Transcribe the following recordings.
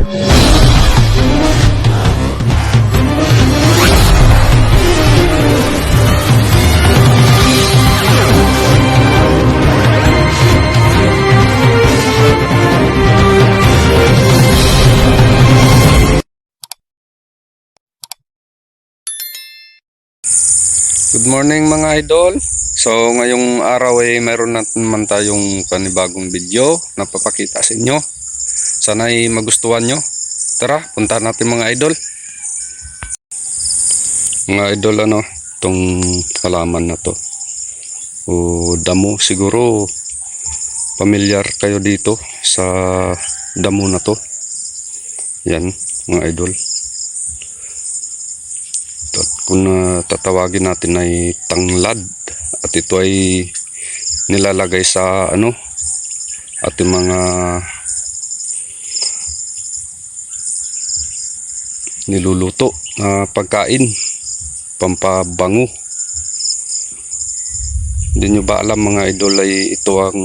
Good morning mga idol. So ngayong araw ay mayroon naman tayong panibagong video na papakita sa inyo. Sana ay magustuhan nyo. Tara, punta natin mga idol. Mga idol, itong halaman na to o damo, siguro pamilyar kayo dito sa damo na to. Yan mga idol. Kung tatawagin natin ay tanglad, at ito ay nilalagay sa ating mga niluluto na pagkain, pampabango. Hindi nyo ba alam mga idol, ay ito ang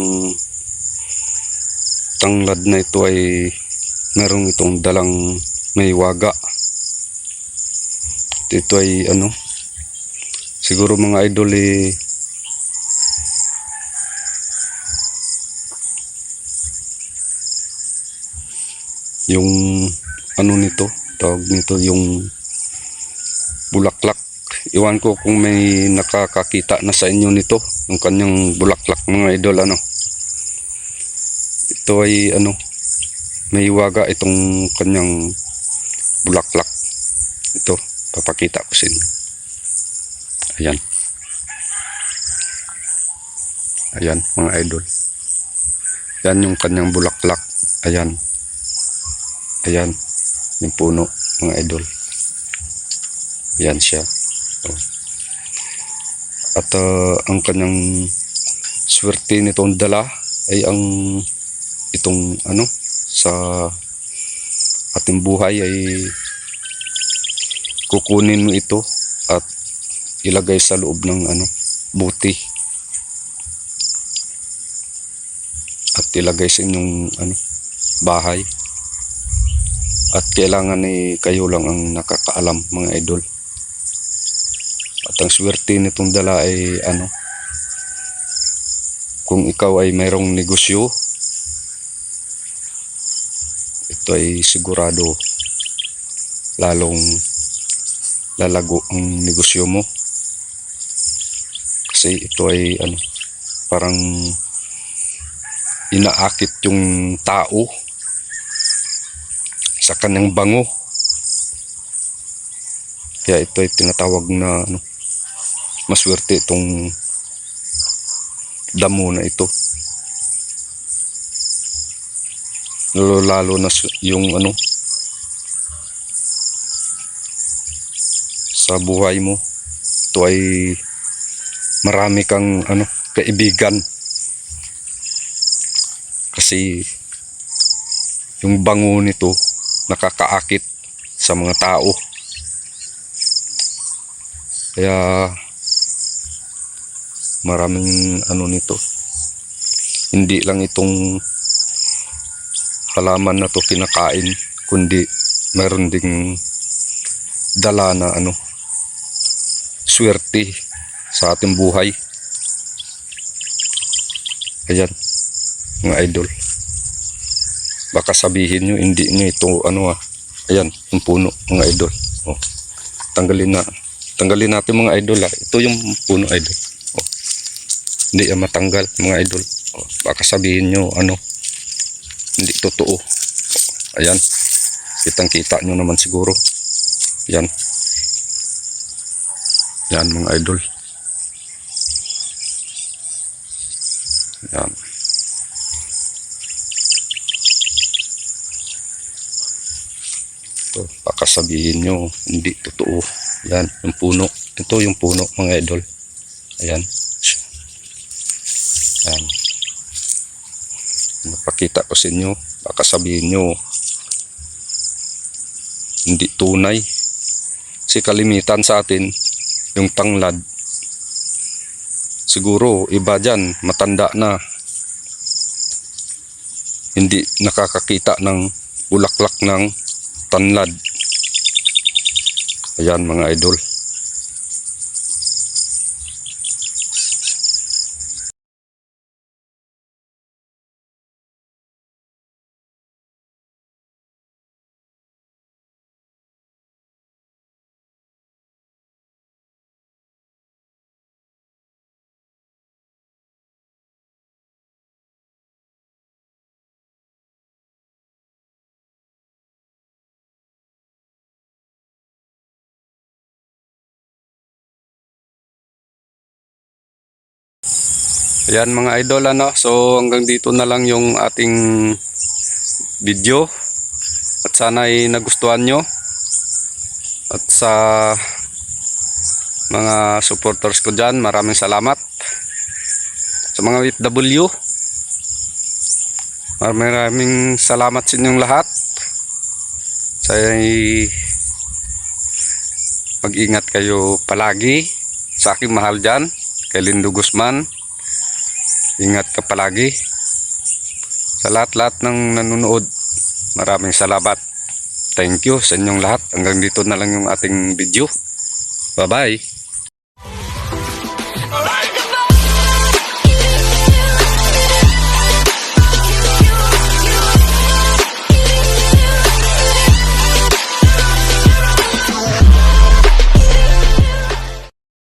tanglad na ito ay merong itong dalang may waga. Ito ay siguro mga idol yung nito, tawag nito yung bulaklak. Iwan ko kung may nakakakita na sa inyo nito, yung kanyang bulaklak mga idol. Ito ay may waga itong kanyang bulaklak. Ito, papakita ko sa inyo. Ayan. Ayan mga idol. Yan yung kanyang bulaklak. Ayan. Ayan. Yung puno mga idol. Ayan siya. At ang kanyang swerte nitong dala ay ang itong sa ating buhay ay kukunin mo ito at ilagay sa loob ng buti at ilagay sa inyong bahay, at kailangan kayo lang ang nakakaalam mga idol. At ang swerte nitong dala ay kung ikaw ay mayroong negosyo, ito ay sigurado lalong lalago ang negosyo mo, kasi ito ay parang inaakit yung tao sa kanyang bango. Kaya ito ay tinatawag na maswerte itong damo na ito, lalo na yung sa buhay mo. Ito ay marami kang kaibigan, kasi yung bango nito nakakaakit sa mga tao. Kaya maraming nito. Hindi lang itong halaman na to kinakain, kundi meron ding dala na swerte sa ating buhay. Ayan mga idol, baka sabihin nyo hindi nyo ito ayan yung puno mga idol. Tanggalin natin mga idol. Ito yung puno idol. Hindi matanggal mga idol. Baka sabihin nyo hindi totoo. Ayan, kitang kita nyo naman siguro. Yan. Yan mga idol. Yan. Ito, baka sabihin nyo hindi totoo. Yan, yung puno. Ito yung puno mga idol. Ayan. Yan. Napakita ko sa inyo. Baka sabihin nyo hindi tunay. Kasi kalimitan sa atin, yung tanglad, siguro iba dyan, matanda na, hindi nakakakita ng bulaklak ng tanlad. Ayan mga idol. Ayan mga idol, ano, so hanggang dito na lang yung ating video at sana ay nagustuhan nyo, at sa mga supporters ko dyan, maraming salamat. Sa mga OFW, maraming salamat sa inyong lahat. Saya mag-ingat kayo palagi sa aking mahal dyan, kay Lindo Guzman. Ingat ka palagi. Sa lahat-lahat ng nanonood, maraming salamat. Thank you sa inyong lahat. Hanggang dito na lang yung ating video. Bye-bye.